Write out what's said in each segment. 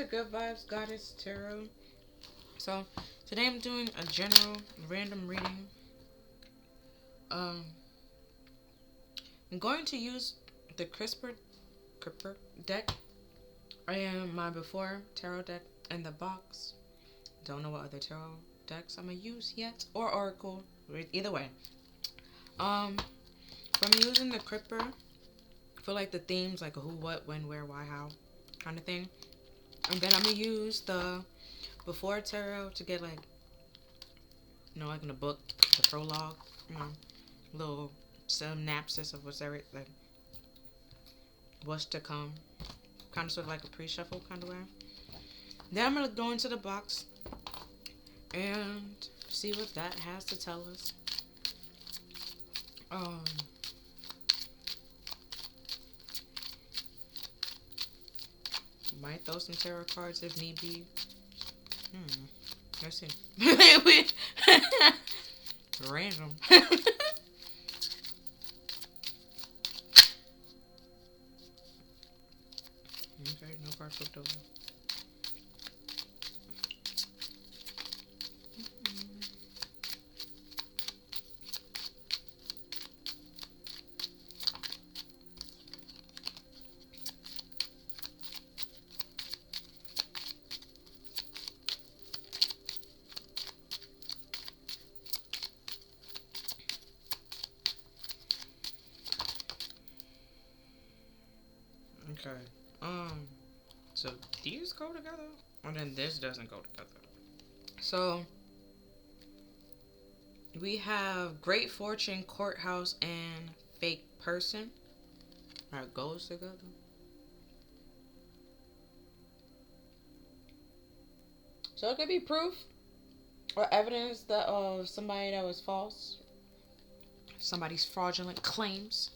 to Good Vibes Goddess Tarot. So today I'm doing a general random reading. I'm going to use the CRISPR deck. I am my before tarot deck in the box. Don't know what other tarot decks I'm gonna use yet, or Oracle. Either way. From using the CRISPR for like the themes, like a who, what, when, where, why, how kind of thing. And then I'm gonna use the before tarot to get like, like in a book, the prologue, little synopsis of what's there, like what's to come, kind of sort of like a pre-shuffle kind of way. Then I'm gonna go into the box and see what that has to tell us. Might throw some tarot cards if need be. Let's see. Random. Okay, no card flipped over. Okay. So these go together, and then this doesn't go together. So we have Great Fortune, Courthouse, and Fake Person. That goes together. So it could be proof or evidence that of somebody that was false, somebody's fraudulent claims.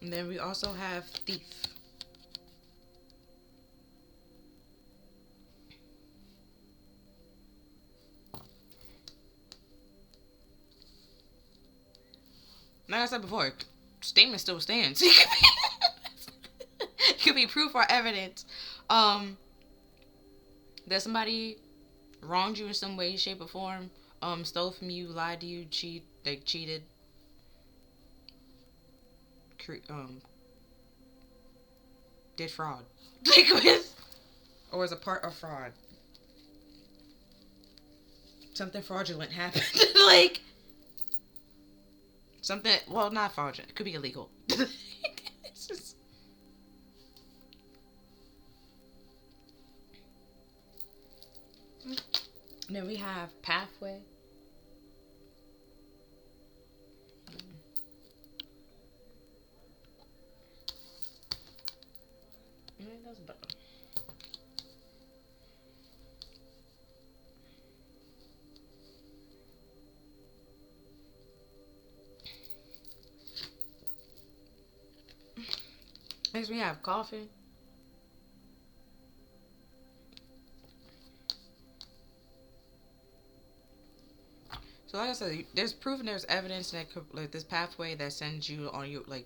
And then we also have Thief. Like I said before, statement still stands. It could be proof or evidence that somebody wronged you in some way, shape, or form, stole from you, lied to you, cheated, did fraud, or was a part of fraud. Something fraudulent happened, like something. Well, not fraudulent. It could be illegal. It's just. And then we have Pathway. That's better. Next we have Coffin. So like I said, there's proof and there's evidence that like this pathway that sends you on your like,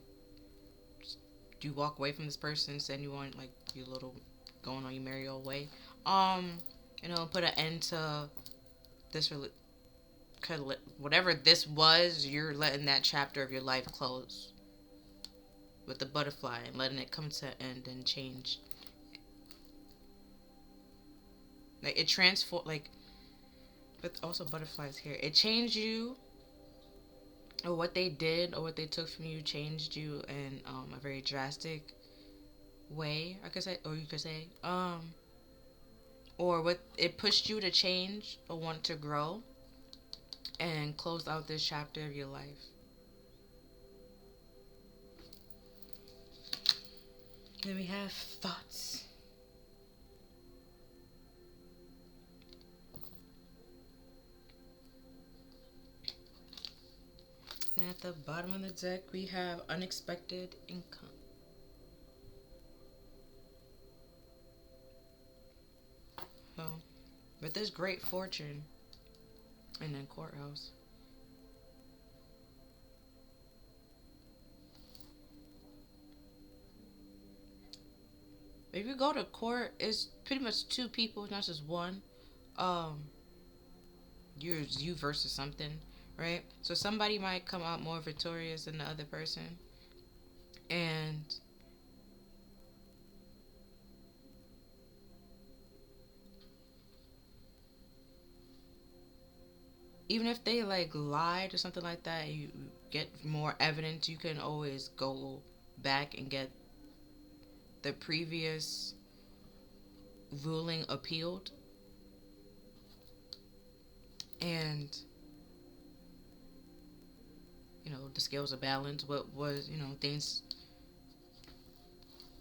you walk away from this person, send you on like your little going on your merry old way. Put an end to this whatever this was. You're letting that chapter of your life close with the butterfly and letting it come to an end and change. Like it but also butterflies here. It changed you, or what they did or what they took from you changed you in a very drastic way, I could say, or you could say, or what it pushed you to change or want to grow and close out this chapter of your life. Then we have Thoughts. And at the bottom of the deck, we have Unexpected Income. So, with this Great Fortune, and then Courthouse. if you go to court, it's pretty much two people, not just one. Um, you versus something, right? So somebody might come out more victorious than the other person, and even if they like lied or something like that, you get more evidence. You can always go back and get the previous ruling appealed, and the scales are balanced. What was things,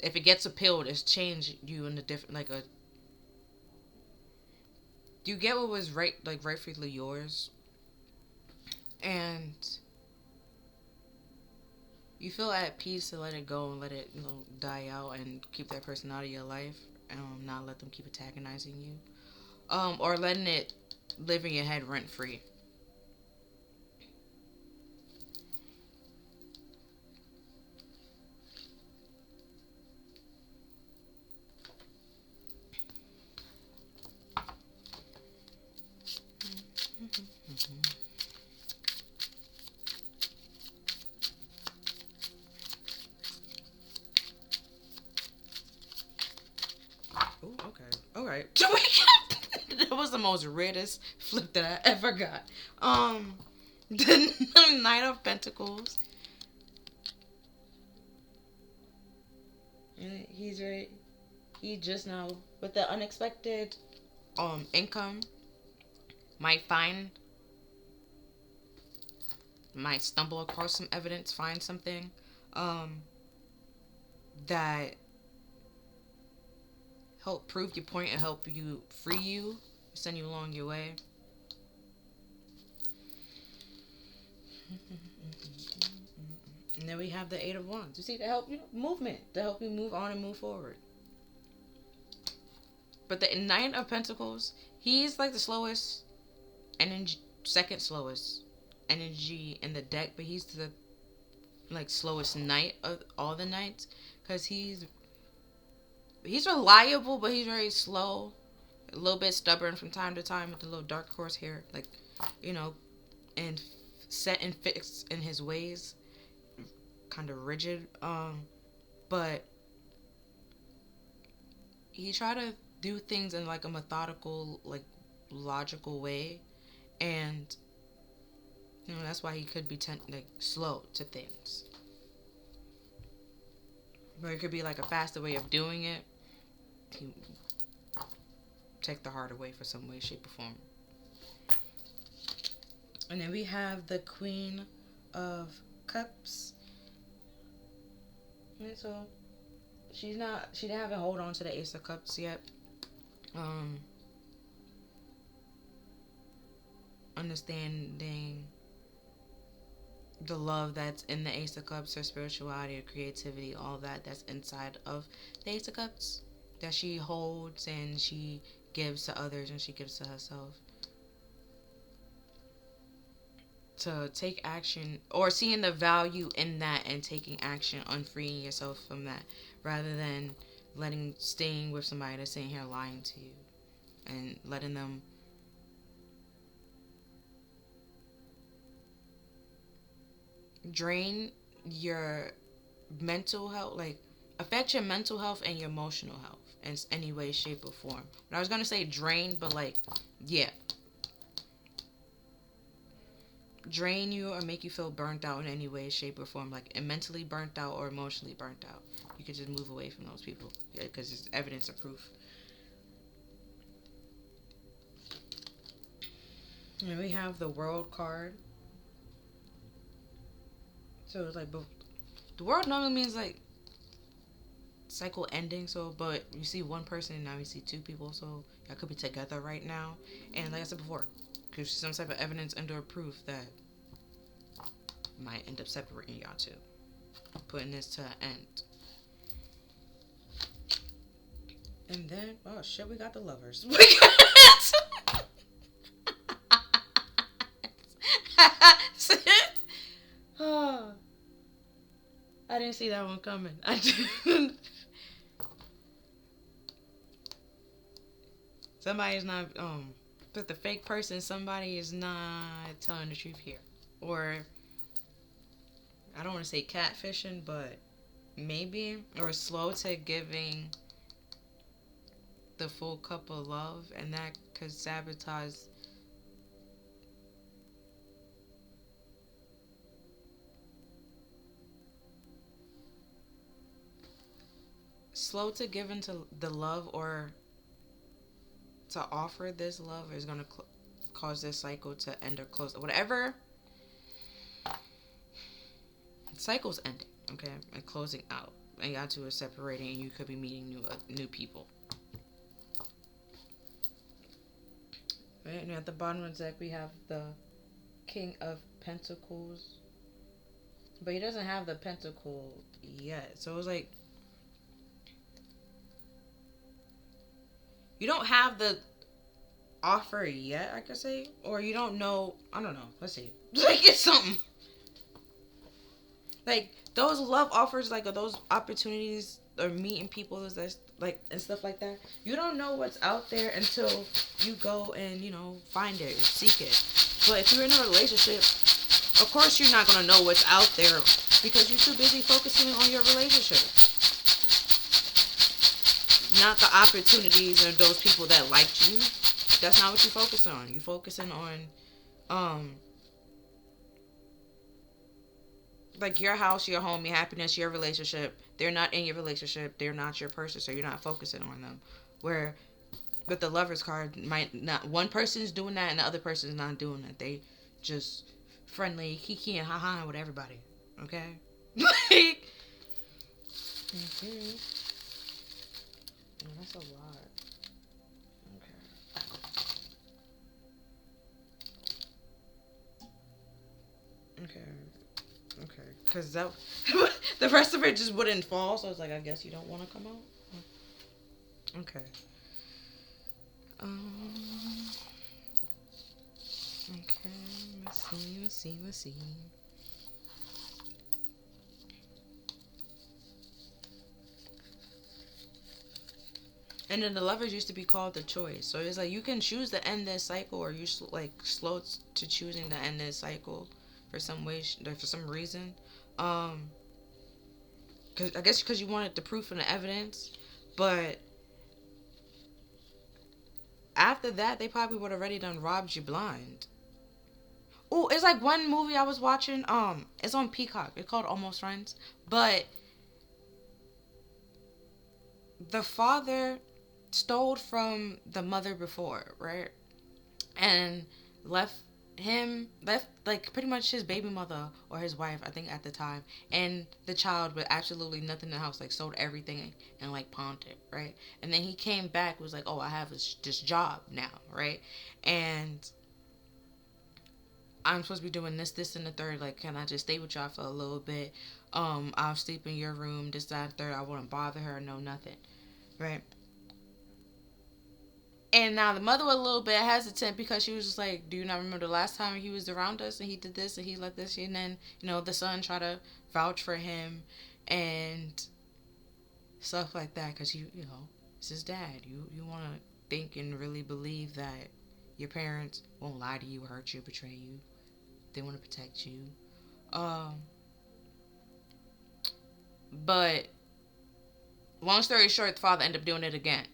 if it gets appealed, it's changed you in a different, like, a you get what was right, like, rightfully yours, and you feel at peace to let it go and let it die out and keep that person out of your life, and not let them keep antagonizing you, or letting it live in your head rent free. Oh, okay. All right. That was the most weirdest flip that I ever got. The Knight of Pentacles. He's right. He just now, with the unexpected income, might stumble across some evidence, find something that help prove your point and help you free you, send you along your way. And then we have the Eight of Wands. You see, to help you movement, to help you move on and move forward. But the Knight of Pentacles, he's like the slowest energy, second slowest energy in the deck, but he's the like slowest knight of all the knights, because he's reliable, but he's very slow, a little bit stubborn from time to time with the little dark horse hair, like, and set and fixed in his ways, kind of rigid, but he try to do things in like a methodical, like logical way, and that's why he could be like slow to things. But it could be like a faster way of doing it. He take the harder way for some way, shape, or form. And then we have the Queen of Cups. And so she didn't have a hold on to the Ace of Cups yet. Understanding the love that's in the Ace of Cups, her spirituality, her creativity, all that's inside of the Ace of Cups, that she holds and she gives to others and she gives to herself. To take action, or seeing the value in that and taking action on freeing yourself from that, rather than staying with somebody that's sitting here lying to you and letting them drain your mental health, like affect your mental health and your emotional health in any way, shape, or form. And I was gonna say drain, but like, yeah, drain you or make you feel burnt out in any way, shape, or form, like mentally burnt out or emotionally burnt out. You could just move away from those people, because it's evidence of proof. And we have the World card. So it's like, the World normally means like cycle ending. So, but you see one person and now you see two people, so y'all could be together right now. And like I said before, there's some type of evidence and or proof that might end up separating y'all two, putting this to an end. And then, oh shit, we got the Lovers. Oh, I didn't see that one coming. I didn't. Somebody's not with the fake person. Somebody is not telling the truth here, or I don't want to say catfishing, but maybe, or slow to giving the full cup of love, and that could sabotage. Slow to give into the love, or to offer this love, is going to cause this cycle to end or close. Whatever cycle's ending, okay, and closing out, and y'all two are separating, and you could be meeting new people. Right, and at the bottom of the deck we have the King of Pentacles, but he doesn't have the pentacle yet. So it's like you don't have the offer yet, I could say, or you don't know. I don't know. Let's see. Like, it's something. Like, those love offers, like, those opportunities or meeting people, that's like, and stuff like that. You don't know what's out there until you go and, you know, find it, seek it. But if you're in a relationship, of course you're not gonna know what's out there because you're too busy focusing on your relationship, not the opportunities and those people that liked you. That's not what you focus on. You focusing on like your house, your home, your happiness, your relationship. They're not in your relationship. They're not your person, so you're not focusing on them. Where with the Lovers card, might not, one person's doing that and the other person's not doing that. They just friendly, kiki and haha with everybody. Okay? Like, that's a lot. Okay. Okay. Because that the rest of it just wouldn't fall, so I was like, I guess you don't want to come out. Okay. Okay. Let's see. And then the Lovers used to be called the choice. So it's like you can choose to end this cycle, or you like slow to choosing to end this cycle for some way, for some reason. Cause I guess because you wanted the proof and the evidence, but after that they probably would have already done robbed you blind. Oh, it's like one movie I was watching. It's on Peacock. It's called Almost Friends, but the father stole from the mother before, right? And left like pretty much his baby mother or his wife, I think at the time, and the child with absolutely nothing in the house, like sold everything and like pawned it, right? And then he came back, was like, oh, I have this job now, right? And I'm supposed to be doing this and the third, like, can I just stay with y'all for a little bit? I'll sleep in your room, this, that, and third. I wouldn't bother her, no nothing, right? And now the mother was a little bit hesitant because she was just like, do you not remember the last time he was around us and he did this and he let this? And then, you know, the son tried to vouch for him and stuff like that because, you know, it's his dad. You want to think and really believe that your parents won't lie to you, hurt you, betray you. They want to protect you. But long story short, the father ended up doing it again.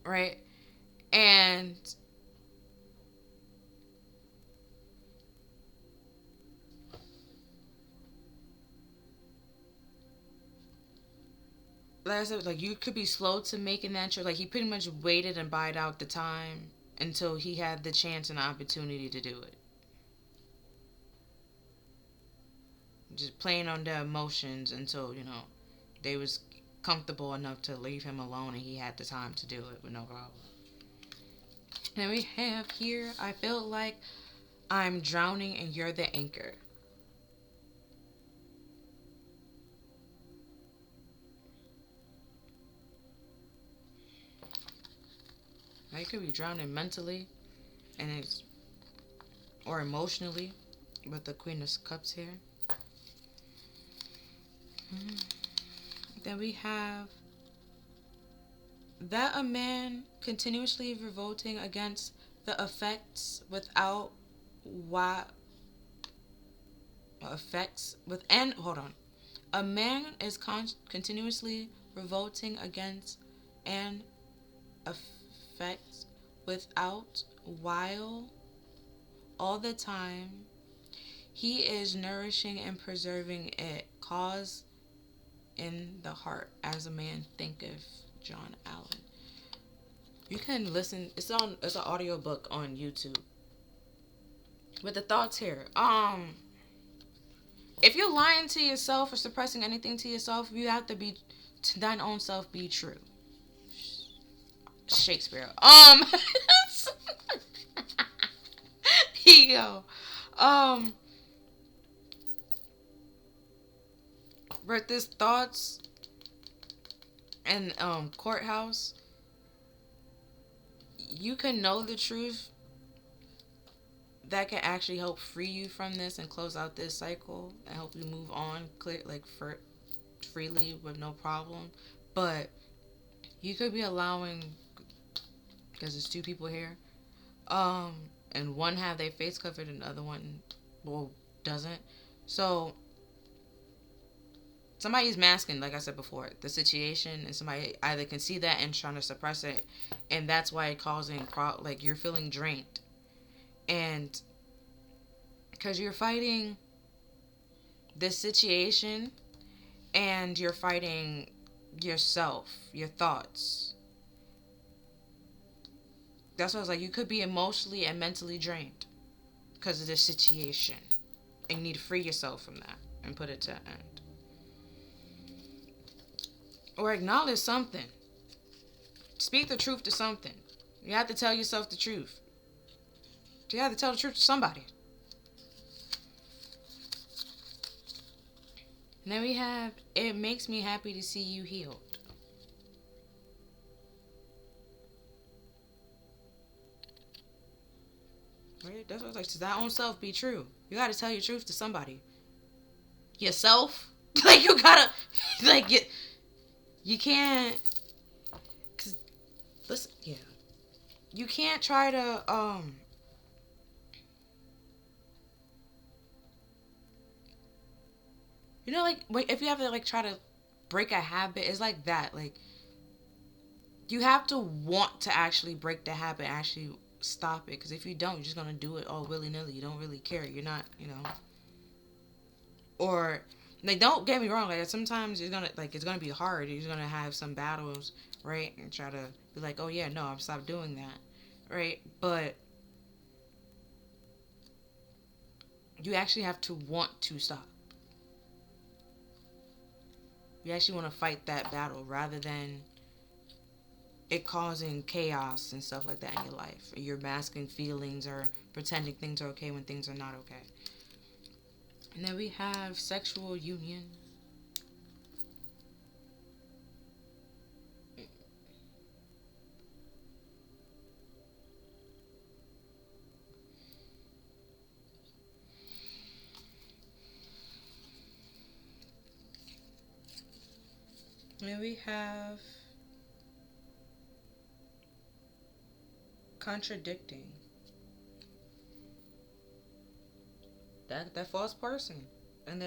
Right? And like I said, like you could be slow to making that choice. Like he pretty much waited and bide out the time until he had the chance and the opportunity to do it. Just playing on their emotions until, you know, they was comfortable enough to leave him alone and he had the time to do it with no problem. Then we have here, I feel like I'm drowning and you're the anchor. Now you could be drowning mentally and it's or emotionally with the Queen of Cups here. Then we have that a man continuously revolting against the effects without why effects with and hold on. A man is continuously revolting against and effects without while all the time he is nourishing and preserving it cause in the heart as a man thinketh. John Allen. You can listen. It's an audio book on YouTube. With the thoughts here. If you're lying to yourself or suppressing anything to yourself, you have to be to thine own self be true. Shakespeare. Here you go. But this thoughts and courthouse, you can know the truth that can actually help free you from this and close out this cycle and help you move on clear freely with no problem. But you could be allowing, because there's two people here, and one have their face covered and the other one doesn't. So somebody's masking, like I said before, the situation, and somebody either can see that and trying to suppress it, and that's why it's causing you're feeling drained. And because you're fighting this situation and you're fighting yourself, your thoughts. That's why I was like, you could be emotionally and mentally drained because of this situation. And you need to free yourself from that and put it to an end. Or acknowledge something. Speak the truth to something. You have to tell yourself the truth. You have to tell the truth to somebody. And then we have, it makes me happy to see you healed. Right? That's what I was like, to thy own self be true. You gotta tell your truth to somebody. Yourself? Like, you gotta, like, you can't, cause, listen, yeah. You can't try to, you know, like, if you have to, like, try to break a habit, it's like that. Like, you have to want to actually break the habit, actually stop it. Because if you don't, you're just going to do it all willy-nilly. You don't really care. You're not, Or, like, don't get me wrong. Like, sometimes it's going to be hard. You're going to have some battles, right? And try to be like, oh, yeah, no, I've stopped doing that, right? But you actually have to want to stop. You actually want to fight that battle rather than it causing chaos and stuff like that in your life. Or you're masking feelings or pretending things are okay when things are not okay. And then we have sexual union. And then we have contradicting. That false person. And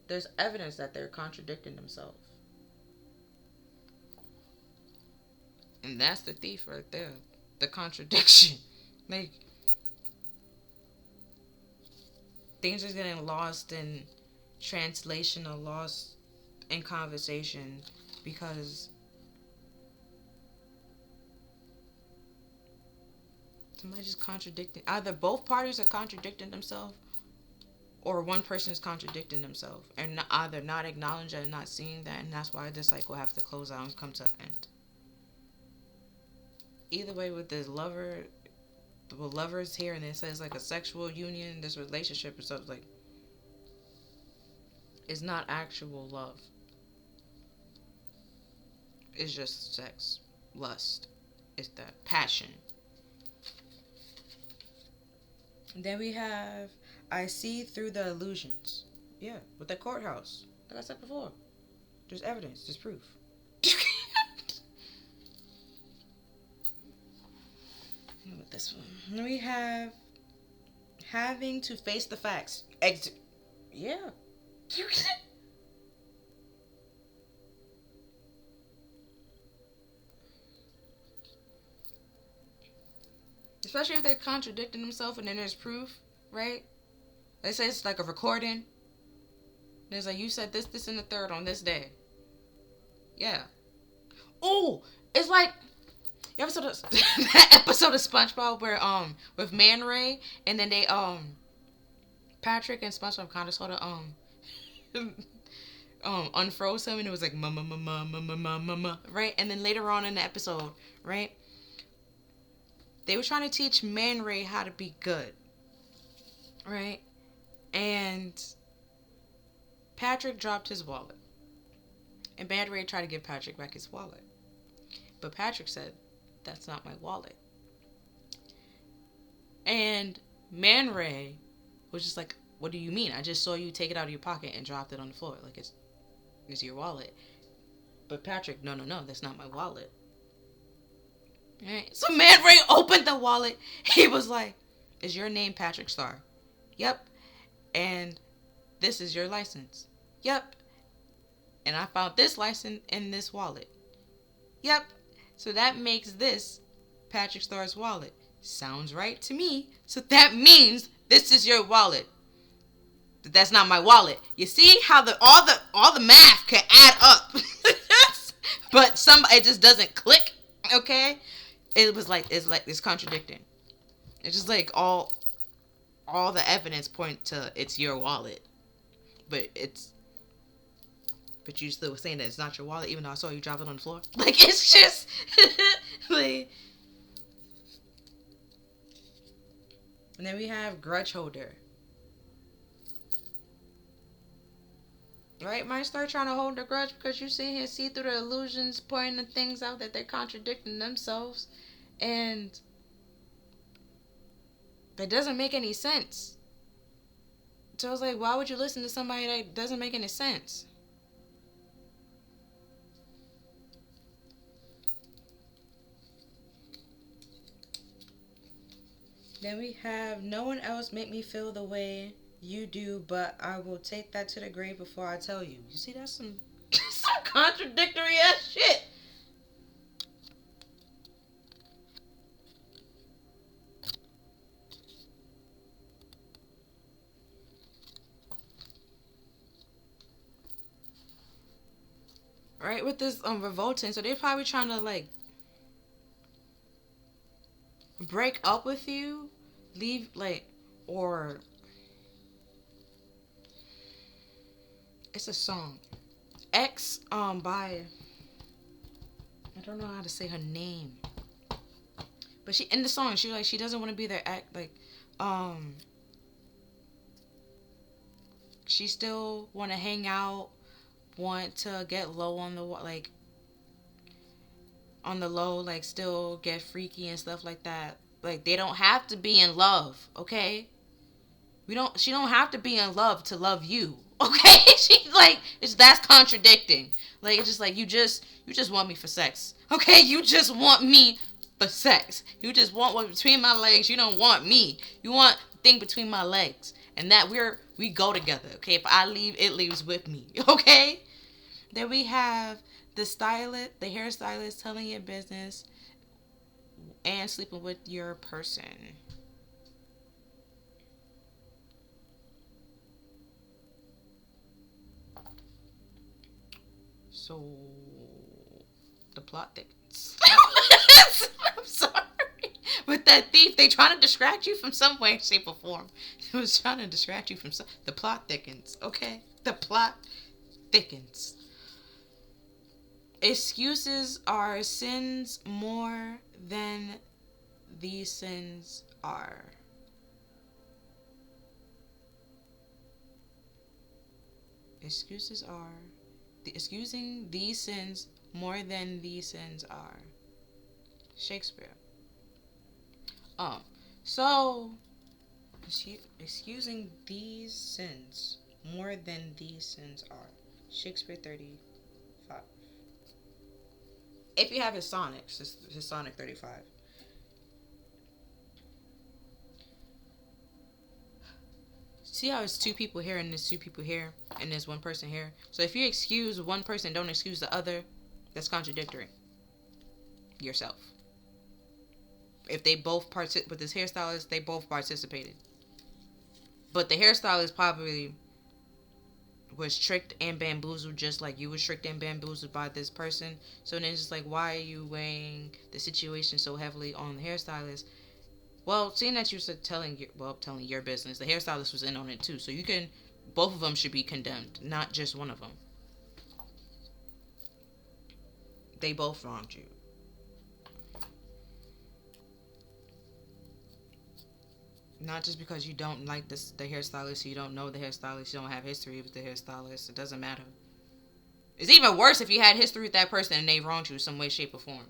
there's evidence that they're contradicting themselves. And that's the thief right there. The contradiction. Like, things are getting lost in translation or lost in conversation because somebody just contradicting. Either both parties are contradicting themselves or one person is contradicting themselves and either not acknowledging and not seeing that, and that's why this cycle have to close out and come to an end. Either way, with this lovers here, and it says like a sexual union, this relationship or something, like, it's not actual love. It's just sex, lust. It's that passion. And then we have, I see through the illusions. Yeah, with the courthouse. Like I said before, there's evidence, there's proof. this one. We have having to face the facts. Yeah. Especially if they're contradicting themselves and then there's proof, right? They say it's like a recording. There's like, you said this, this, and the third on this day. Yeah. Oh, it's like you ever saw that episode of SpongeBob where with Man Ray and then they Patrick and SpongeBob kind of sort of unfroze him and it was like mama mama mama mama mama, right? And then later on in the episode, right? They were trying to teach Man Ray how to be good, right? And Patrick dropped his wallet. And Man Ray tried to give Patrick back his wallet. But Patrick said, that's not my wallet. And Man Ray was just like, what do you mean? I just saw you take it out of your pocket and dropped it on the floor. Like, it's your wallet. But Patrick, no, that's not my wallet. Right. So Man Ray opened the wallet. He was like, is your name Patrick Star? Yep. And this is your license? Yep. And I found this license in this wallet? Yep. So that makes this Patrick Star's wallet. Sounds right to me. So that means this is your wallet. But that's not my wallet. You see how all the math can add up. But it just doesn't click, okay? It's contradicting. It's just like all the evidence point to it's your wallet. But you still saying that it's not your wallet even though I saw you drop it on the floor. Like, it's just like. And then we have grudge holder. Right? Might start trying to hold a grudge because you see through the illusions, pointing the things out that they're contradicting themselves. And that doesn't make any sense. So I was like, why would you listen to somebody that doesn't make any sense? Then we have no one else make me feel the way you do, but I will take that to the grave before I tell you. You see, that's some contradictory ass shit. Right, with this revolting, so they're probably trying to like break up with you, leave, like, or it's a song X by, I don't know how to say her name, but she in the song she doesn't want to be their ex, like she still want to hang out, want to get low on the like on the low, like still get freaky and stuff like that. Like, they don't have to be in love, okay? She don't have to be in love to love you, okay? That's contradicting. Like, it's just like, you just want me for sex, okay? You just want me for sex. You just want what's between my legs. You don't want me. You want the thing between my legs. And that we go together, okay? If I leave, it leaves with me, okay? Then we have the hairstylist telling your business and sleeping with your person. So the plot thickens. I'm sorry. With that thief, they trying to distract you from some way, shape, or form. It was trying to distract you from the plot thickens, okay? The plot thickens. Excuses are sins more than these sins are. Excusing these sins more than these sins are. Shakespeare. So excusing these sins more than these sins are. Shakespeare 35. If you have his sonnets, his sonnet 35. See how it's two people here and there's two people here and there's one person here? So if you excuse one person, don't excuse the other, that's contradictory. Yourself. If they both with this hairstylist, they both participated. But the hairstylist probably was tricked and bamboozled just like you was tricked and bamboozled by this person. So then it's just like, why are you weighing the situation so heavily on the hairstylist? Well, seeing that you said telling your business, the hairstylist was in on it too. So you can, both of them should be condemned, not just one of them. They both wronged you. Not just because you don't like the hairstylist, you don't know the hairstylist, you don't have history with the hairstylist. It doesn't matter. It's even worse if you had history with that person and they wronged you in some way, shape, or form.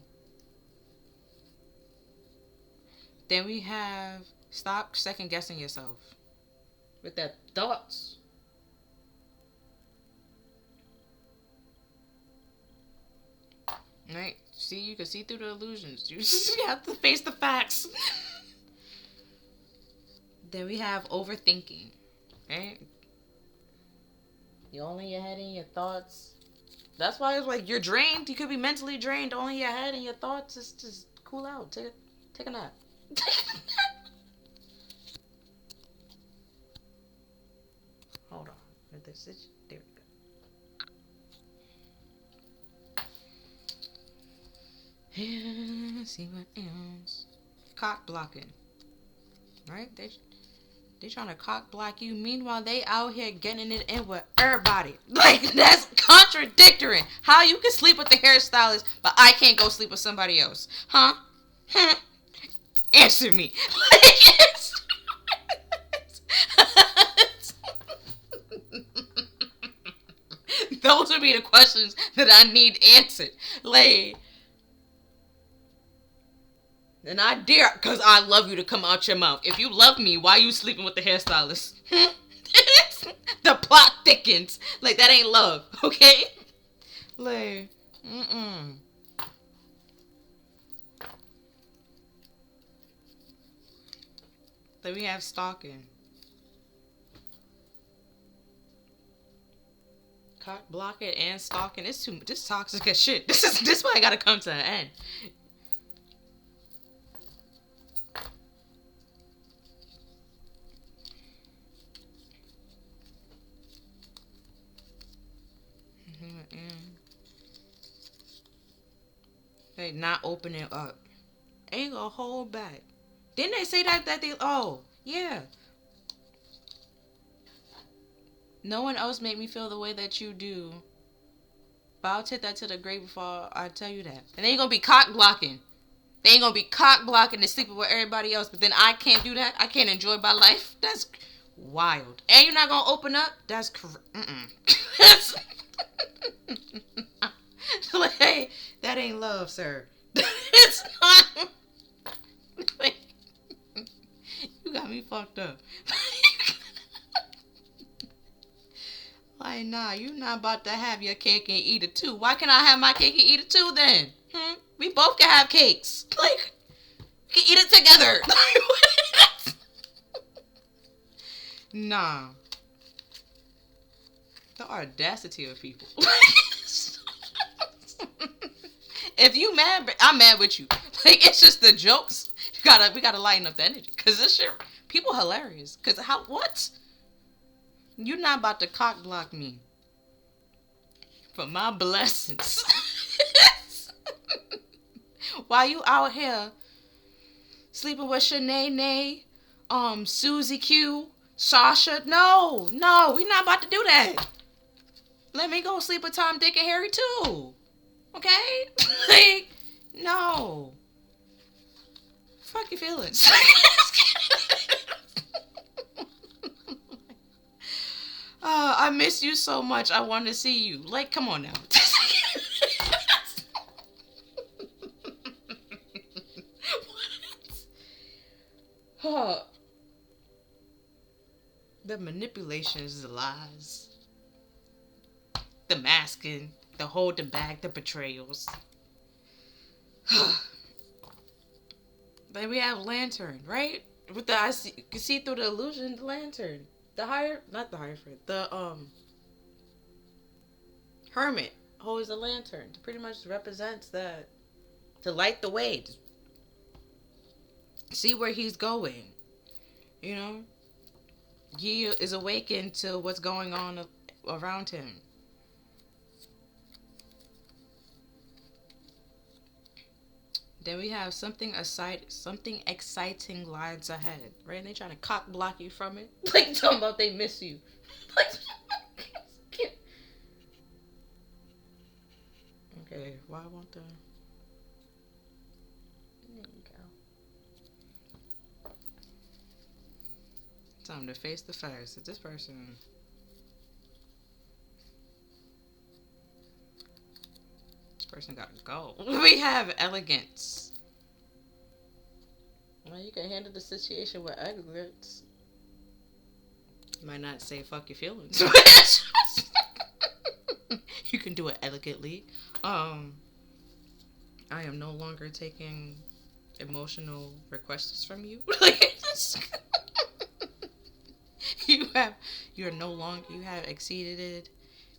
Then we have stop second guessing yourself with that thoughts. Right? See, you can see through the illusions. You just have to face the facts. Then we have overthinking, right? You're all in your head and your thoughts. That's why it's like you're drained. You could be mentally drained. All in your head and your thoughts. Just cool out. Take a nap. Hold on. There we go. Yeah, see what else. Cock blocking. Right? They trying to cock block you. Meanwhile, they out here getting it in with everybody. Like, that's contradictory. How you can sleep with the hairstylist, but I can't go sleep with somebody else? Huh? Answer me. Those would be the questions that I need answered. Like, and I dare, because I love you, to come out your mouth. If you love me, why are you sleeping with the hairstylist? The plot thickens. Like, that ain't love, okay? Like, Then we have stalking. Cock blocking and stalking. It's too, this toxic as shit. This is why I gotta come to an end. They not opening up. Ain't gonna hold back. Didn't they say that they, oh, yeah. No one else made me feel the way that you do. But I'll take that to the grave before I tell you that. And they ain't gonna be cock blocking. They ain't gonna be cock blocking and sleeping with everybody else. But then I can't do that. I can't enjoy my life. That's wild. And you're not gonna open up? That's That's like, hey, that ain't love, sir. It's not. You got me fucked up. Like, nah, you not about to have your cake and eat it too. Why can't I have my cake and eat it too then? We both can have cakes. Like, we can eat it together. Nah. The audacity of people. If you mad, I'm mad with you. Like, it's just the jokes. We gotta lighten up the energy. Cause this shit, people hilarious. Cause what? You're not about to cock block me for my blessings. While you out here sleeping with Shanae, Susie Q, Sasha. No, we're not about to do that. Let me go sleep with Tom, Dick, and Harry too. Okay? Like, no. Fuck your feelings. I miss you so much. I want to see you. Like, come on now. What? The manipulations, the lies, the masking, the holding back, the betrayals. Then we have lantern, right? With the you can see through the illusion, the lantern. Not the Hierophant, the hermit holds a lantern. It pretty much represents that, to light the way, to see where he's going. You know, he is awakened to what's going on around him. Then we have something exciting lies ahead, right? And they trying to cock block you from it, like talking about they miss you. Like, okay, why I want the? There you go. Time to face the facts that this person. Person gotta go. We have elegance. Well, you can handle the situation with elegance. Might not say fuck your feelings. You can do it elegantly. I am no longer taking emotional requests from you. Like, you have exceeded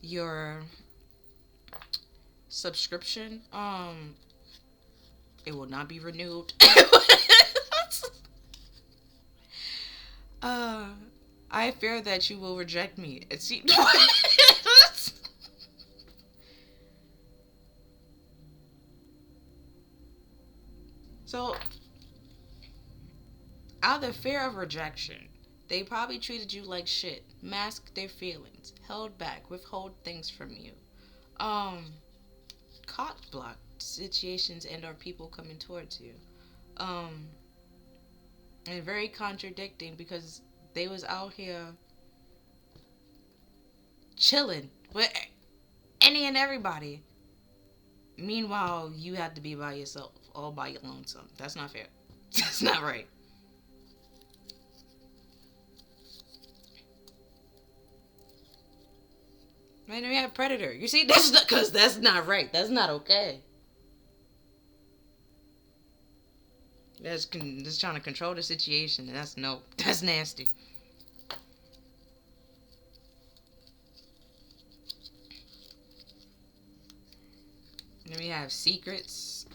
your subscription. It will not be renewed. I fear that you will reject me. So, out of fear of rejection, they probably treated you like shit, masked their feelings, held back, withhold things from you. Cock blocked situations and or people coming towards you. And very contradicting because they was out here chilling with any and everybody. Meanwhile, you had to be by yourself, all by your lonesome. That's not fair. That's not right. Man, we have predator. You see, that's not right. That's not okay. That's trying to control the situation. That's nasty. Then we have secrets.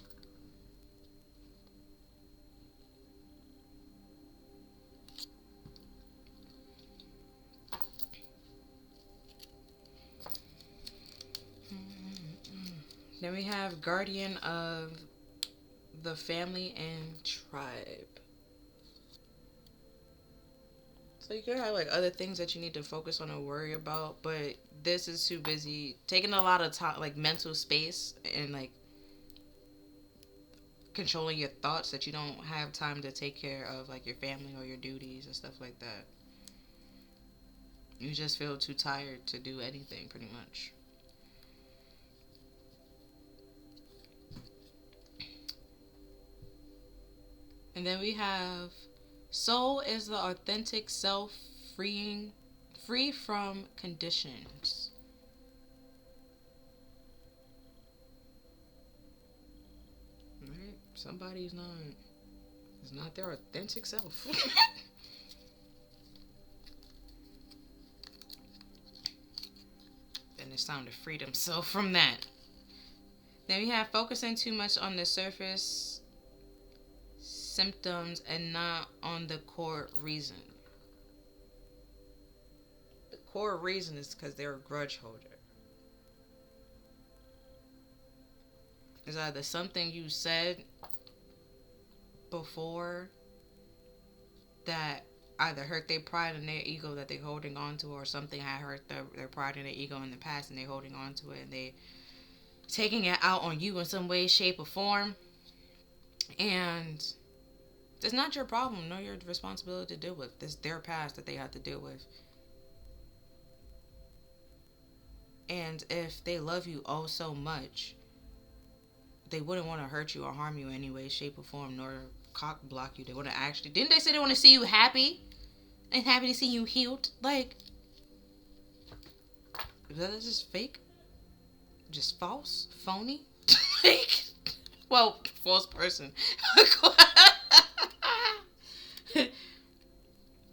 Then we have guardian of the family and tribe. So you could have like other things that you need to focus on and worry about, but this is too busy, taking a lot of time, like mental space, and like controlling your thoughts, that you don't have time to take care of like your family or your duties and stuff like that. You just feel too tired to do anything, pretty much. And then we have soul is the authentic self, free from conditions. Right? Somebody's not their authentic self. Then it's time to free themselves from that. Then we have focusing too much on the surface symptoms and not on the core reason. The core reason is because they're a grudge holder. It's either something you said before that either hurt their pride and their ego that they're holding on to, or something had hurt their pride and their ego in the past and they're holding on to it and they taking it out on you in some way, shape, or form. And it's not your problem nor your responsibility to deal with. It's their past that they have to deal with. And if they love you oh so much, they wouldn't want to hurt you or harm you in any way, shape, or form, nor cock block you. They want to actually... Didn't they say they want to see you happy? And happy to see you healed? Like, is that just fake? Just false? Phony? Like, well, false person.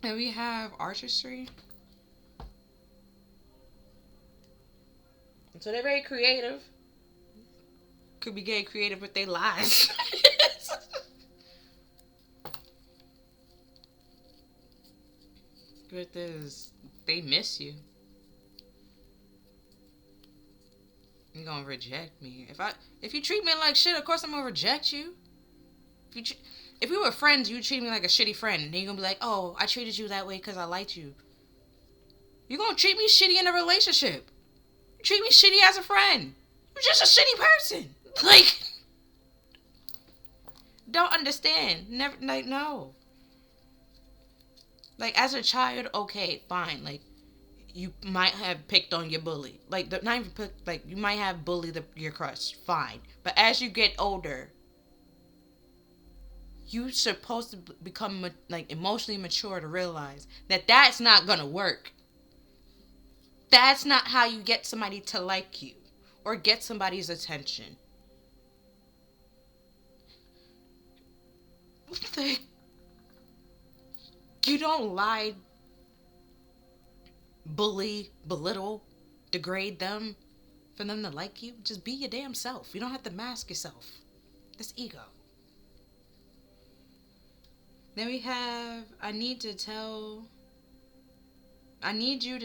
And we have artistry. So they're very creative. Could be getting creative with their lies. With this, they miss you. You're gonna reject me. If you treat me like shit, of course I'm gonna reject you. If we were friends, you treat me like a shitty friend, and then you're gonna be like, oh, I treated you that way because I liked you. You're gonna treat me shitty in a relationship. You treat me shitty as a friend. You're just a shitty person. Like, don't understand. Never, like, no. Like, as a child, okay, fine. Like, you might have picked on your bully. Like, not even like, you might have bullied your crush. Fine. But as you get older, you're supposed to become, like, emotionally mature to realize that that's not gonna work. That's not how you get somebody to like you or get somebody's attention. Like, you don't lie, bully, belittle, degrade them for them to like you. Just be your damn self. You don't have to mask yourself. That's ego. Then we have, I need you to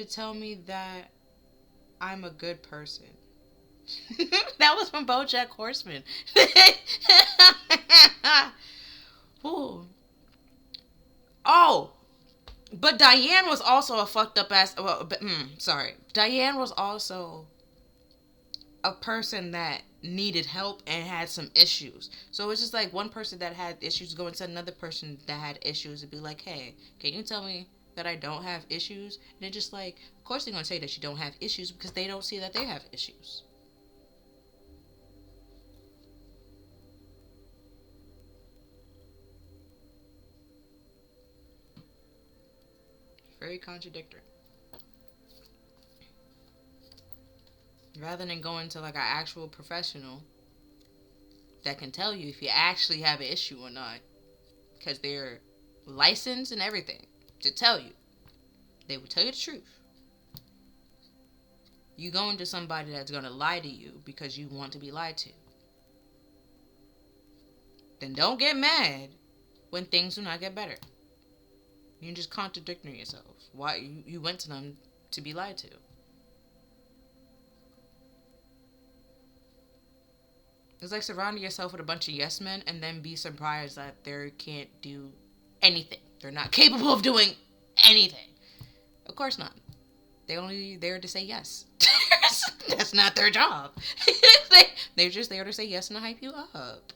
tell me that I'm a good person. That was from BoJack Horseman. Ooh. Oh, but Diane was also a fucked up ass. Well, sorry. Diane was also a person that needed help and had some issues. So it's just like one person that had issues going to another person that had issues and be like, hey, can you tell me that I don't have issues? And it's just like, of course they're going to say that you don't have issues because they don't see that they have issues. Very contradictory. Rather than going to like an actual professional that can tell you if you actually have an issue or not, because they're licensed and everything to tell you. They will tell you the truth. You going to somebody that's going to lie to you because you want to be lied to. Then don't get mad when things do not get better. You're just contradicting yourself. Why you went to them to be lied to. It's like surrounding yourself with a bunch of yes men and then be surprised that they can't do anything. They're not capable of doing anything. Of course not. They're only there to say yes. That's not their job. They're just there to say yes and to hype you up.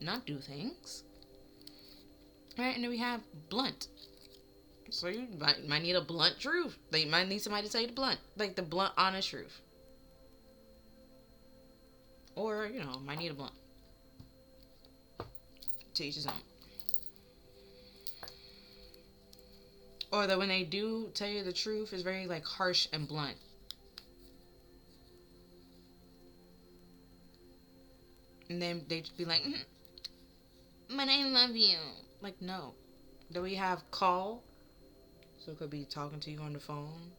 Not do things. Alright, and then we have blunt. So you might need a blunt truth. Like, you might need somebody to tell you the blunt. Like, the blunt, honest truth. Or, might need a blunt. To each his own. Or that when they do tell you the truth, it's very, like, harsh and blunt. And then they just be like, but I love you. Like, no. Then we have call. So it could be talking to you on the phone.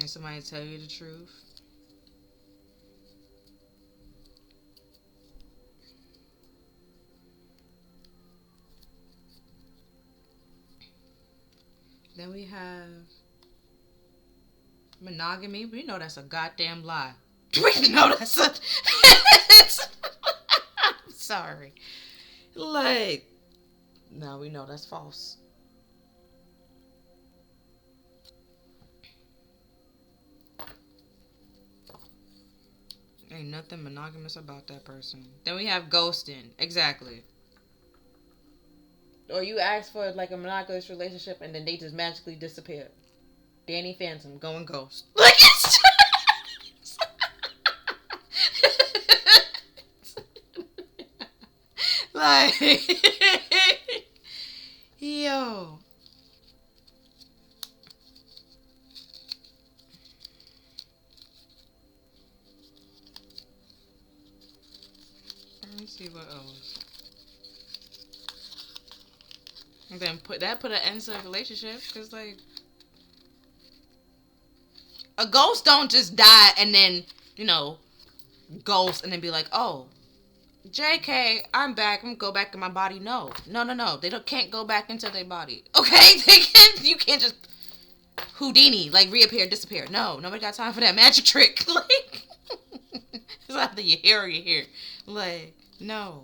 And somebody tell you the truth. Then we have monogamy. We know that's a goddamn lie. We know that's a... Sorry. Like, no, we know that's false. Ain't nothing monogamous about that person. Then we have ghosting. Exactly. Or you ask for like a monogamous relationship and then they just magically disappear. Danny Phantom going ghost. Like it's like yo. see what else. And then put an end to the relationship, cause like a ghost don't just die and then ghost and then be like, oh, JK, I'm back. I'm gonna go back in my body. No. They can't go back into their body. Okay, you can't just Houdini like reappear, disappear. No, nobody got time for that magic trick. Like it's either you're here or you're here. Like no.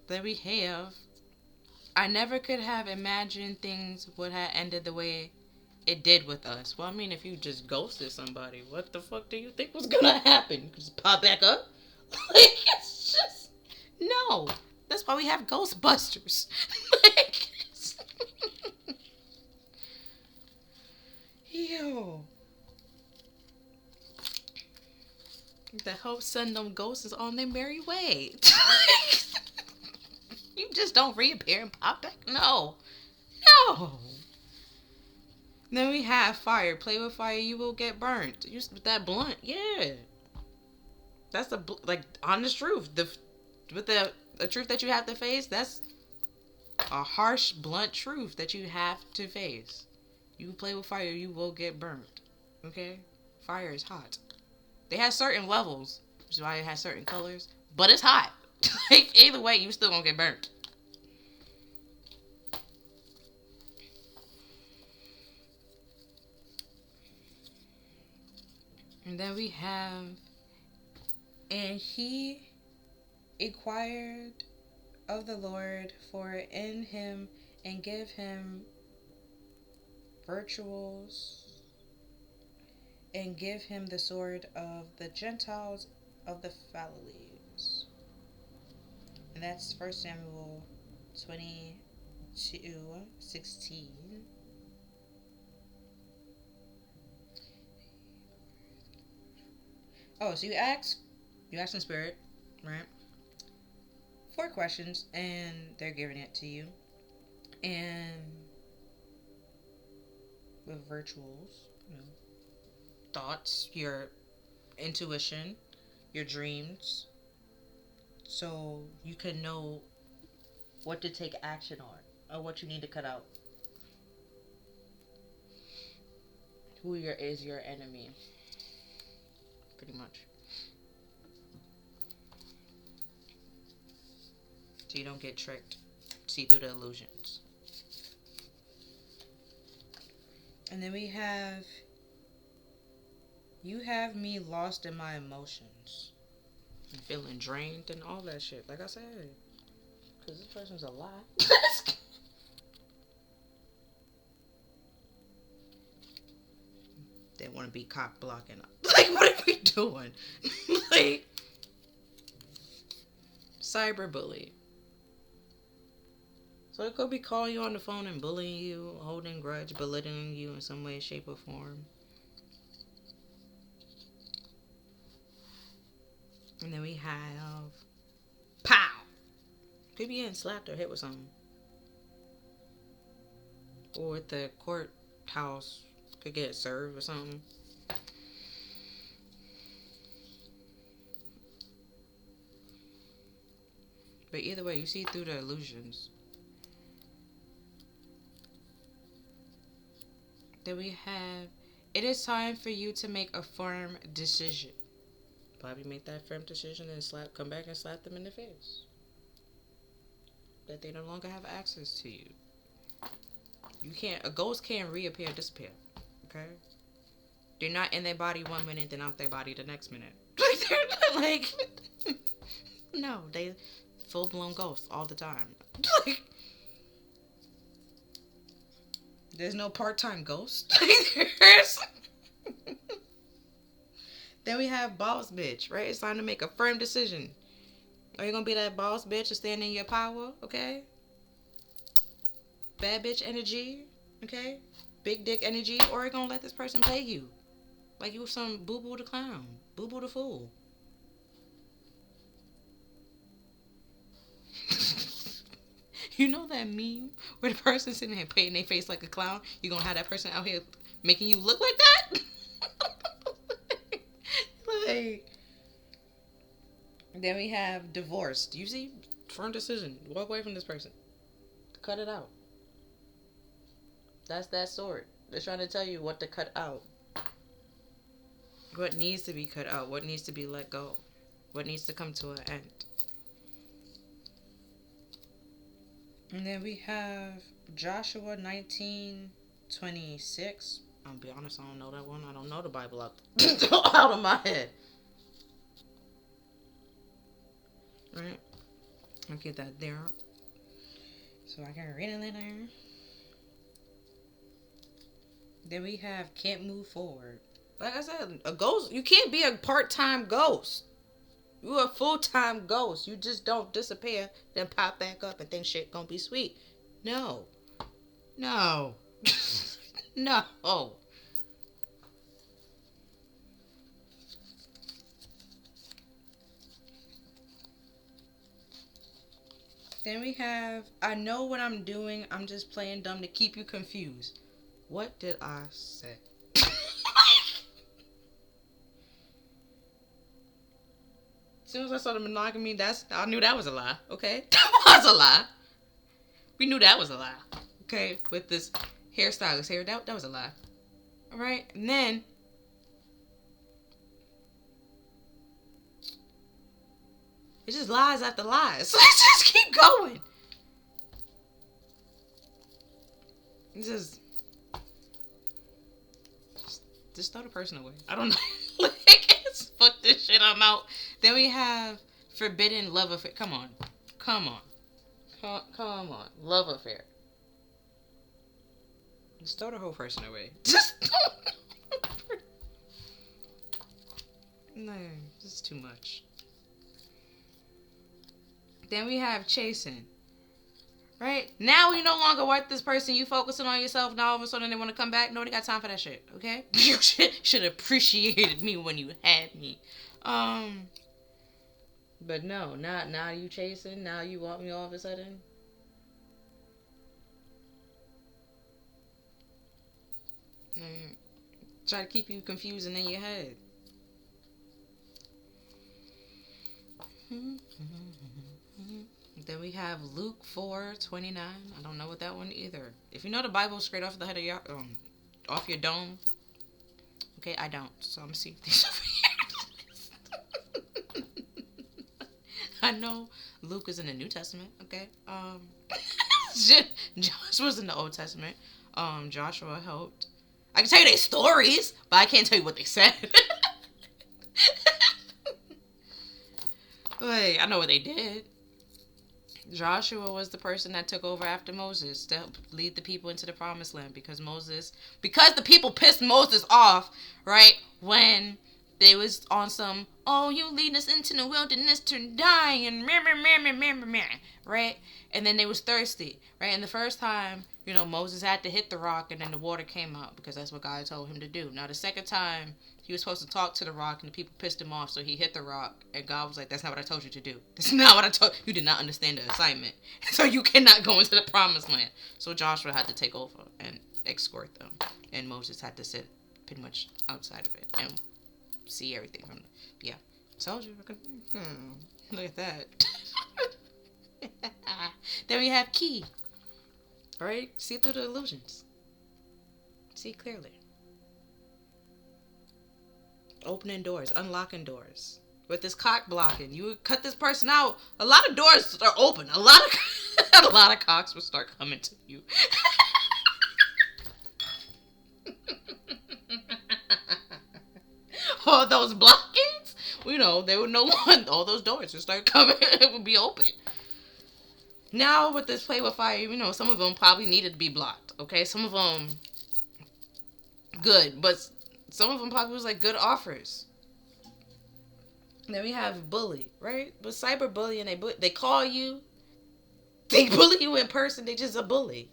Then we have. I never could have imagined things would have ended the way it did with us. Well, I mean, if you just ghosted somebody, what the fuck do you think was gonna happen? You just pop back up? Like, it's just no. That's why we have Ghostbusters. Like, yo, the help send them ghosts on their merry way. You just don't reappear and pop back. No. Then we have fire. Play with fire, you will get burnt. Use that blunt, yeah. That's the like honest truth. The truth that you have to face. That's a harsh, blunt truth that you have to face. You play with fire, you will get burnt. Okay, fire is hot. They have certain levels, which is why it has certain colors. But it's hot. Like either way, you still gonna get burnt. And then we have, and he inquired of the Lord for in him and give him virtuals and give him the sword of the Gentiles of the Pharisees. And that's 1 Samuel 22:16. Oh, so you ask in spirit, right? 4 questions, and they're giving it to you. And with virtuals, thoughts, your intuition, your dreams, so you can know what to take action on or what you need to cut out. Who is your enemy? Pretty much. So you don't get tricked. See through the illusions. And then we have, you have me lost in my emotions. I'm feeling drained and all that shit. Like I said. Because this person's a lie. They want to be cock blocking. Like, what are we doing? Like, cyberbully. So it could be calling you on the phone and bullying you, holding grudge, belittling you in some way, shape, or form. And then we have pow. Could be getting slapped or hit with something. Or at the courthouse, could get served or something. But either way, you see through the illusions. Then we have, it is time for you to make a firm decision. Probably make that firm decision and come back and slap them in the face. That they no longer have access to you. A ghost can't reappear or disappear. Okay? They're not in their body 1 minute, then out their body the next minute. They're not like, no, they full-blown ghosts all the time. Like, there's no part-time ghost. Then we have boss bitch, right? It's time to make a firm decision. Are you gonna be that boss bitch and stand in your power, okay? Bad bitch energy, okay? Big dick energy, or are you gonna let this person play you? Like you some boo-boo the clown, boo-boo the fool. You know that meme where the person's sitting there painting their face like a clown? You're gonna have that person out here making you look like that? Like, Then we have divorced. You see, firm decision. Walk away from this person. Cut it out. That's that sword. They're trying to tell you what to cut out. What needs to be cut out. What needs to be let go. What needs to come to an end. And then we have Joshua 19:26. I'll be honest, I don't know that one. I don't know the Bible out out of my head. Right? I'll get that there so I can read it later. Then we have can't move forward. Like I said, a ghost. You can't be a part-time ghost. You're a full-time ghost. You just don't disappear, then pop back up and think shit gonna be sweet. No. No. No. Then we have, I know what I'm doing. I'm just playing dumb to keep you confused. What did I say? As soon as I saw the monogamy, I knew that was a lie. Okay, that was a lie. We knew that was a lie. Okay, with this hairstylist hair, that was a lie. All right, and then it's just lies after lies. Let's just keep going. It's just throw the person away. I don't know. Fuck this shit. I'm out. Then we have forbidden love affair. Come on. Love affair. Just throw the whole person away. Just no, this is too much. Then we have chasing. Right? Now you no longer want this person. You focusing on yourself. Now all of a sudden they want to come back. Nobody got time for that shit. Okay? You should have appreciated me when you had me. But no, not now you chasing. Now you want me all of a sudden. Try to keep you confused and in your head. Then we have Luke 4:29. I don't know what that one either. If you know the Bible straight off the head of your off your dome, okay, I don't. So I'm gonna see these over here. I know Luke is in the New Testament. Okay, Joshua's in the Old Testament. Joshua helped. I can tell you their stories, but I can't tell you what they said. Wait, I know what they did. Joshua was the person that took over after Moses to help lead the people into the promised land because the people pissed Moses off, right? When they was on some, oh, you lead us into the wilderness to die and right? And then they was thirsty, right? And the first time, Moses had to hit the rock and then the water came out because that's what God told him to do. Now the second time, he was supposed to talk to the rock and the people pissed him off, so he hit the rock and God was like, that's not what I told you to do. That's not what I told you. You did not understand the assignment. So you cannot go into the promised land. So Joshua had to take over and escort them. And Moses had to sit pretty much outside of it and see everything from yeah. Told you. Look at that. Then we have key. Alright? See through the illusions. See clearly. Opening doors, unlocking doors. With this cock blocking, you would cut this person out. A lot of doors are open. A lot of cocks will start coming to you. All those blockings, they would no longer. All those doors would start coming. It would be open. Now with this play with fire, some of them probably needed to be blocked. Okay, some of them good, but some of them probably was like good offers. Then we have bully, right? But cyberbullying, they call you, they bully you in person. They just a bully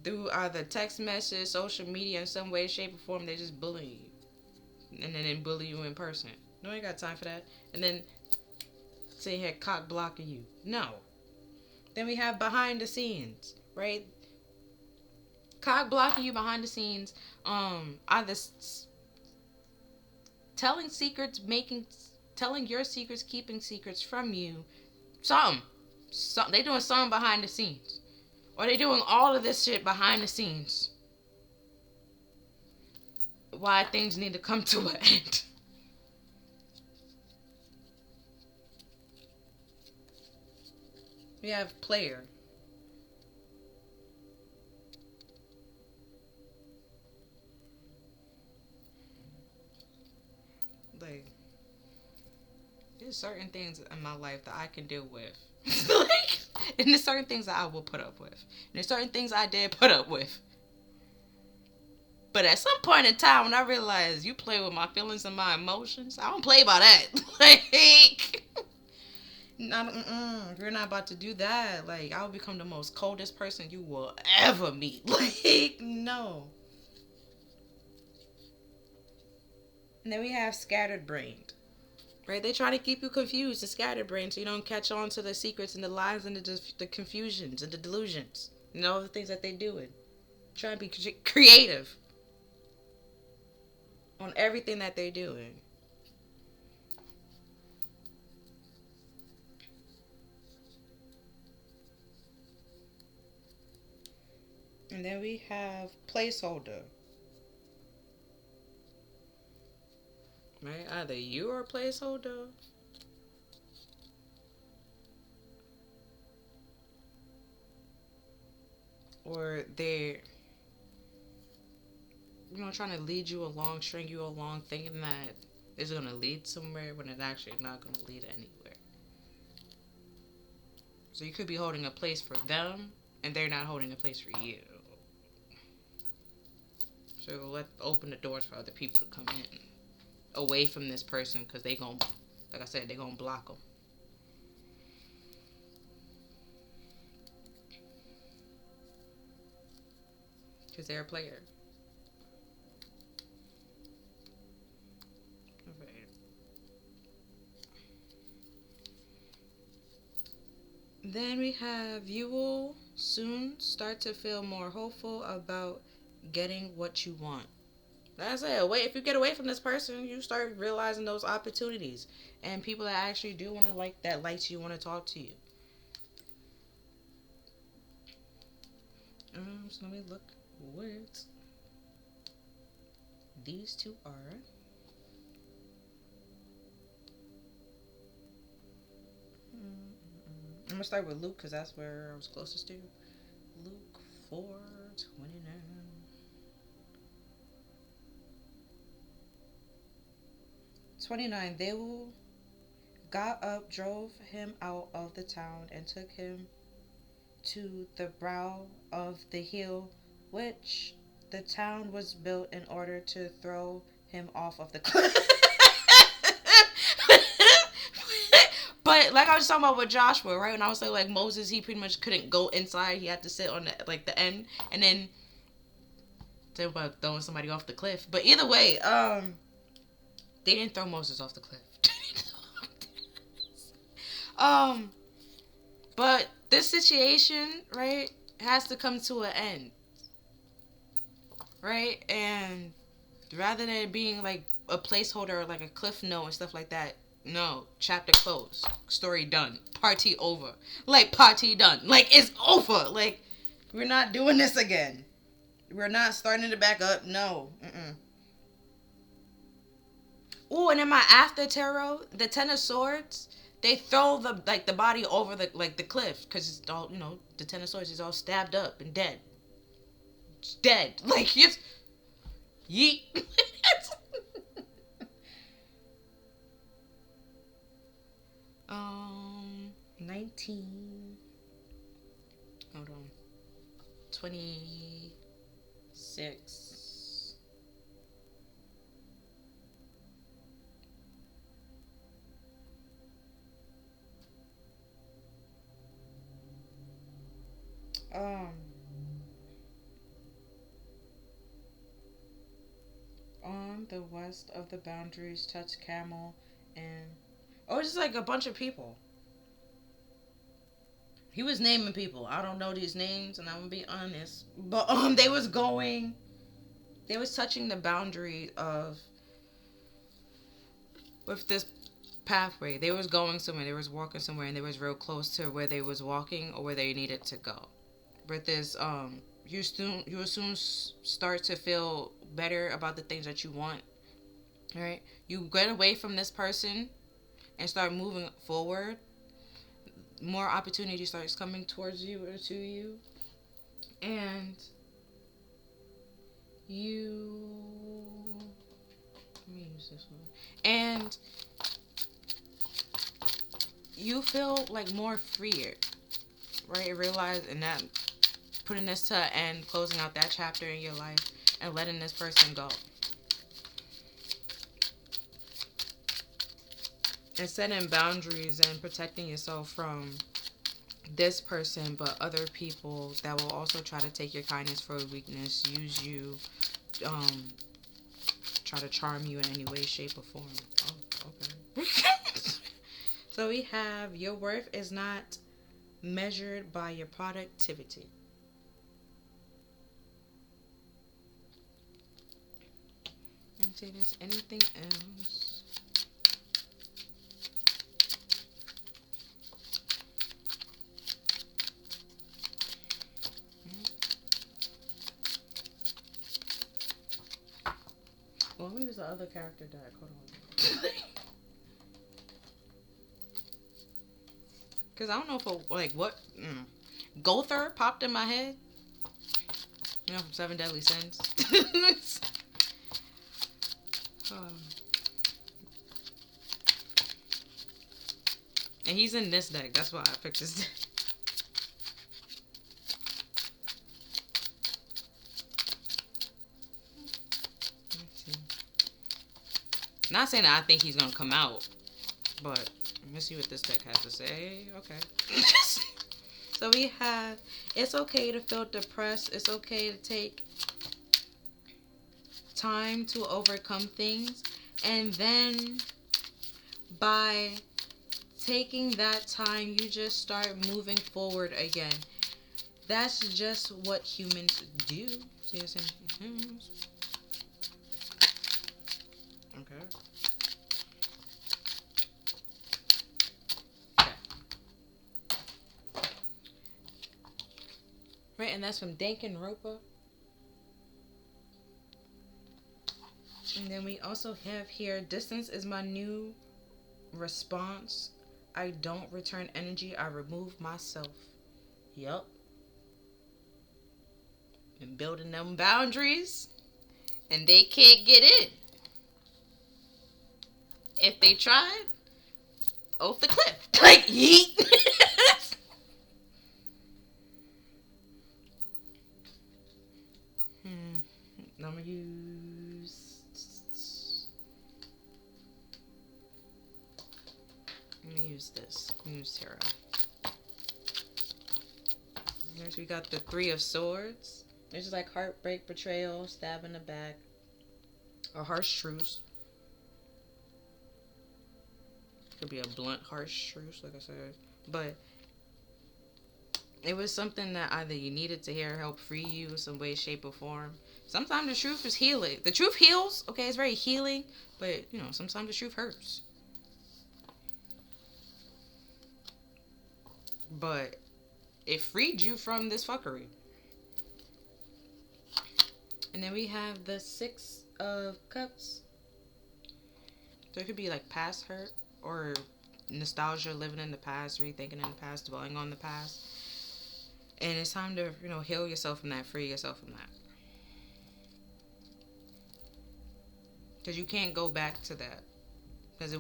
through either text message, social media, in some way, shape, or form. They just bully you, and then they bully you in person. No, I ain't got time for that. And then sitting here cock blocking you. No. Then we have behind the scenes, right? Cock blocking you behind the scenes, either telling secrets, telling your secrets, keeping secrets from you. Something. They doing something behind the scenes. Or they doing all of this shit behind the scenes. Why things need to come to an end. We have player. Like, there's certain things in my life that I can deal with. Like, and there's certain things that I will put up with. And there's certain things I did put up with. But at some point in time, when I realized you play with my feelings and my emotions, I don't play by that. Like, you're not about to do that. Like, I will become the most coldest person you will ever meet. Like, no. And then we have scattered brained. Right? They try to keep you confused and scattered brained so you don't catch on to the secrets and the lies and the confusions and the delusions. And all the things that they doing. Trying to be creative on everything that they're doing. And then we have placeholder. Right? Either you are a placeholder, or they're, trying to lead you along, string you along, thinking that it's going to lead somewhere when it's actually not going to lead anywhere. So you could be holding a place for them, and they're not holding a place for you. So open the doors for other people to come in. Away from this person, because they gon', like I said, they gonna block them. Because they're a player. Okay. Then we have, you will soon start to feel more hopeful about getting what you want. That's it. If you get away from this person, you start realizing those opportunities and people that actually do want to likes you, want to talk to you. So let me look what these two are. I'm gonna start with Luke because that's where I was closest to. Luke 4:29. 29. They got up, drove him out of the town, and took him to the brow of the hill, which the town was built in order to throw him off of the cliff. But like I was talking about with Joshua, right? When I was saying like Moses, he pretty much couldn't go inside. He had to sit on the end, and then they were throwing somebody off the cliff. But either way, they didn't throw Moses off the cliff. But this situation, right, has to come to an end. Right? And rather than being like a placeholder or like a cliff note and stuff like that, no, chapter closed. Story done. Party over. Like, party done. Like, it's over. Like, we're not doing this again. We're not starting it back up. No. Ooh, and in my after tarot, the Ten of Swords, they throw the body over the cliff because it's all, the Ten of Swords is all stabbed up and dead. It's dead. Like, it's yeet. 19. Hold on. 26. On the west of the boundaries, touch camel and it's just like a bunch of people. He was naming people. I don't know these names, and I'm gonna be honest. But they was touching the boundary of with this pathway. They was going somewhere, they was walking somewhere, and they was real close to where they was walking or where they needed to go. But this you will soon start to feel better about the things that you want. All right, you get away from this person and start moving forward. More opportunity starts coming towards you or to you, and you. Let me use this one. And you feel like more freer, right? Realize and that putting this to an end, closing out that chapter in your life, and letting this person go. And setting boundaries and protecting yourself from this person, but other people that will also try to take your kindness for a weakness, use you, try to charm you in any way, shape, or form. Oh, okay. So we have your worth is not measured by your productivity. And see if there's anything else. Well, let me use the other character deck. Hold on. Because I don't know if what Gother popped in my head. You know, from Seven Deadly Sins. And he's in this deck. That's why I picked this deck. Not saying that I think he's gonna come out, but let's see what this deck has to say. Okay. So we have, it's okay to feel depressed. It's okay to take time to overcome things. And then by taking that time, you just start moving forward again. That's just what humans do. See what's in humans? Okay. Right, and that's from Danganronpa. And then we also have here, distance is my new response. I don't return energy, I remove myself. Yup. And building them boundaries, and they can't get in. If they tried, off the cliff. Like, yeet. I'm gonna use. Let me use this. Let me use tarot. Next, we got the Three of Swords. This is like heartbreak, betrayal, stab in the back, a harsh truce. Could be a blunt, harsh truce, like I said. But it was something that either you needed to hear help free you in some way, shape, or form. Sometimes the truth is healing. The truth heals, okay? It's very healing, but, you know, sometimes the truth hurts. But it freed you from this fuckery. And then we have the Six of Cups. So it could be like past hurt or nostalgia, living in the past, rethinking in the past, dwelling on the past. And it's time to, you know, heal yourself from that, free yourself from that. Because you can't go back to that. Because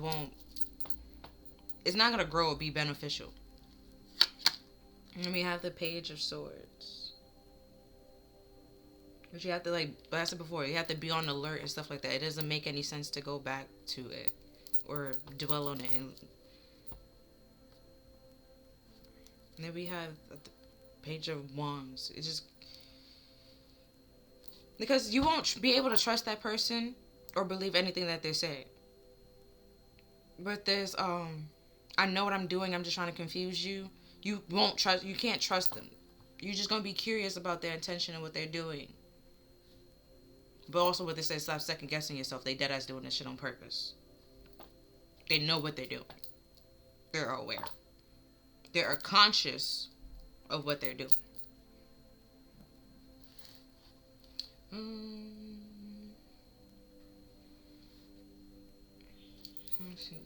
it's not going to grow or be beneficial. And then we have the Page of Swords. But you have to, like I said before, you have to be on alert and stuff like that. It doesn't make any sense to go back to it or dwell on it. And then we have the Page of Wands. It's just because you won't be able to trust that person or believe anything that they say. But there's I know what I'm doing, I'm just trying to confuse you. You can't trust them. You're just gonna be curious about their intention and what they're doing. But also what they say, stop second guessing yourself. They dead ass doing this shit on purpose. They know what they're doing. They're aware. They're conscious of what they're doing. Let's see.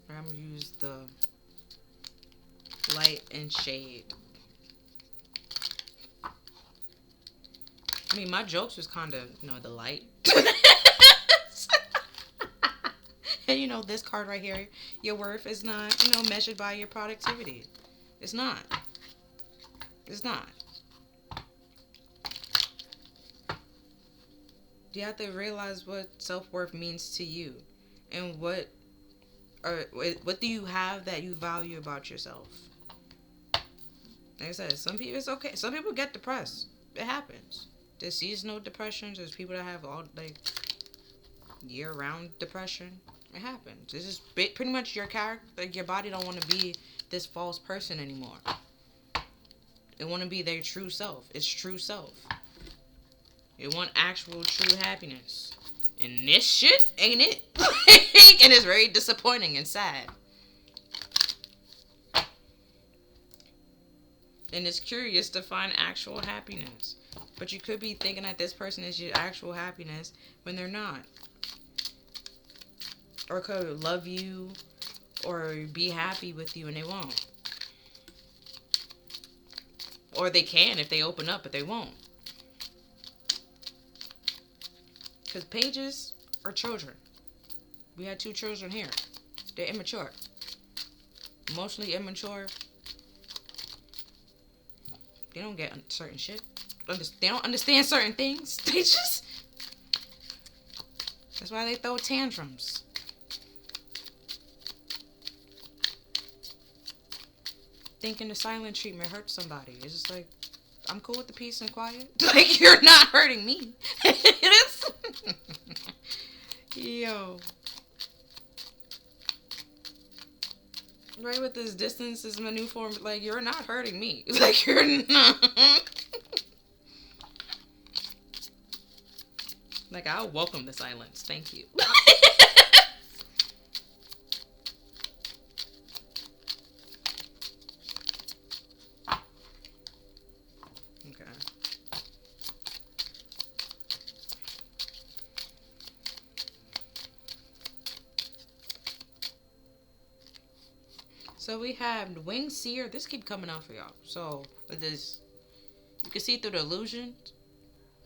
I'm gonna use the light and shade. I mean, my jokes was kind of, the light. And this card right here, your worth is not, measured by your productivity. It's not. It's not. You have to realize what self-worth means to you, and what do you have that you value about yourself. Like I said, some people, it's okay. Some people get depressed. It happens. There's seasonal depressions. There's people that have all year-round depression. It happens. It's just pretty much your character. Like, your body don't want to be this false person anymore. They want to be their true self. It's true self. They want actual true happiness. And this shit ain't it. And it's very disappointing and sad. And it's curious to find actual happiness. But you could be thinking that this person is your actual happiness when they're not. Or could love you or be happy with you and they won't. Or they can if they open up, but they won't. Because pages are children. We had 2 children here. They're immature. Emotionally immature. They don't get certain shit. They don't understand certain things. They just... That's why they throw tantrums. Thinking the silent treatment hurts somebody. It's just like, I'm cool with the peace and quiet. Like, you're not hurting me. It is. Yo. Right, with this distance is my new form. Like, you're not hurting me. Like, you're not. Like, I'll welcome the silence. Thank you. So we have Wing Seer. This keep coming out for y'all. So with this, you can see through the illusion.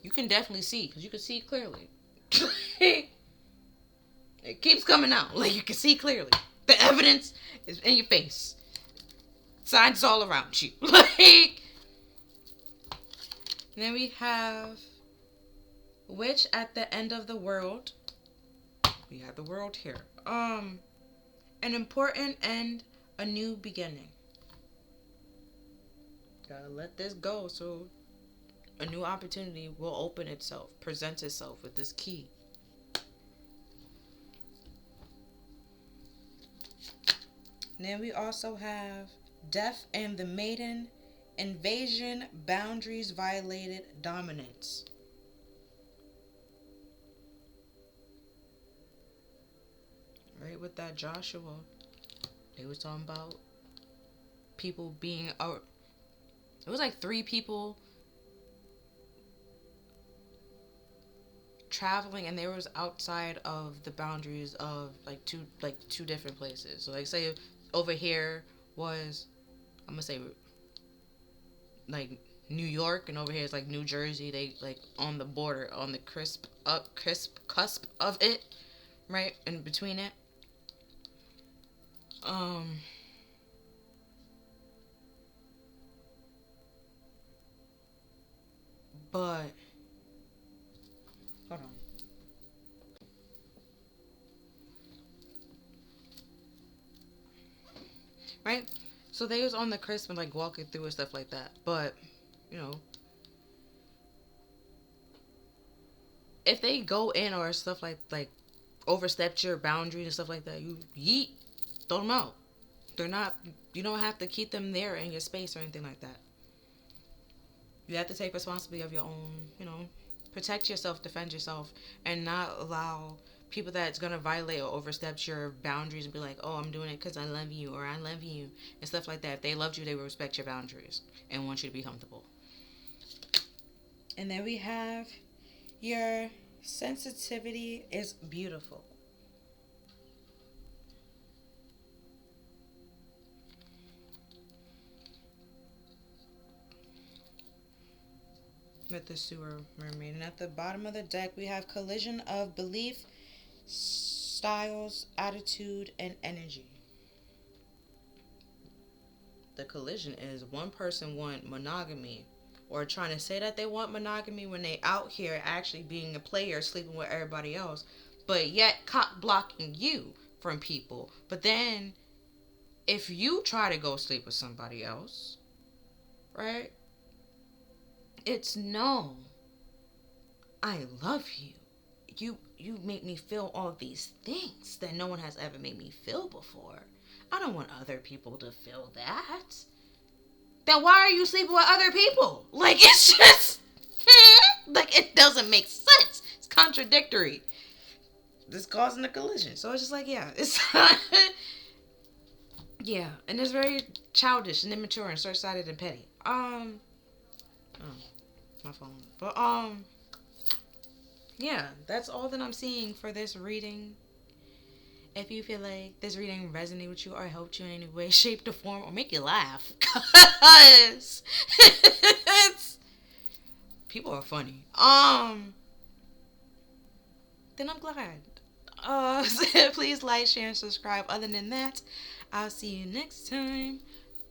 You can definitely see, because you can see clearly. It keeps coming out. Like, you can see clearly. The evidence is in your face. Signs all around you. Like, and then we have Witch at the End of the World. We have the world here. An important end. A new beginning. Gotta let this go so a new opportunity will open itself, present itself with this key. And then we also have Death and the Maiden, Invasion, Boundaries Violated, Dominance. Right with that Joshua. They was talking about people being out. It was like 3 people traveling, and they was outside of the boundaries of like two different places. So like, say over here was, I'm gonna say like New York, and over here is like New Jersey. They like on the border, on the cusp of it, right in between it. But hold on. Right? So they was on the crisp and like walking through and stuff like that. But, if they go in or stuff like overstepped your boundaries and stuff like that, you yeet, throw them out. They're not, you don't have to keep them there in your space or anything like that. You have to take responsibility of your own, Protect yourself, defend yourself, and not allow people that's gonna violate or overstep your boundaries and be like, oh, I'm doing it because I love you, or I love you, and stuff like that. If they loved you, they would respect your boundaries and want you to be comfortable. And then we have your sensitivity is beautiful. With the sewer mermaid. And at the bottom of the deck, we have collision of belief, styles, attitude, and energy. The collision is one person want monogamy or trying to say that they want monogamy when they out here actually being a player, sleeping with everybody else, but yet cock blocking you from people. But then if you try to go sleep with somebody else, right? It's no. I love you. You make me feel all these things that no one has ever made me feel before. I don't want other people to feel that. Then why are you sleeping with other people? Like, it's just like, it doesn't make sense. It's contradictory. This causing a collision. So it's just like, yeah, it's yeah, and it's very childish and immature and short-sighted and petty. Oh, my phone. But yeah, that's all that I'm seeing for this reading. If you feel like this reading resonated with you or helped you in any way, shape, or form, or make you laugh, because people are funny. Then I'm glad. Please like, share, and subscribe. Other than that, I'll see you next time.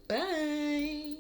Bye.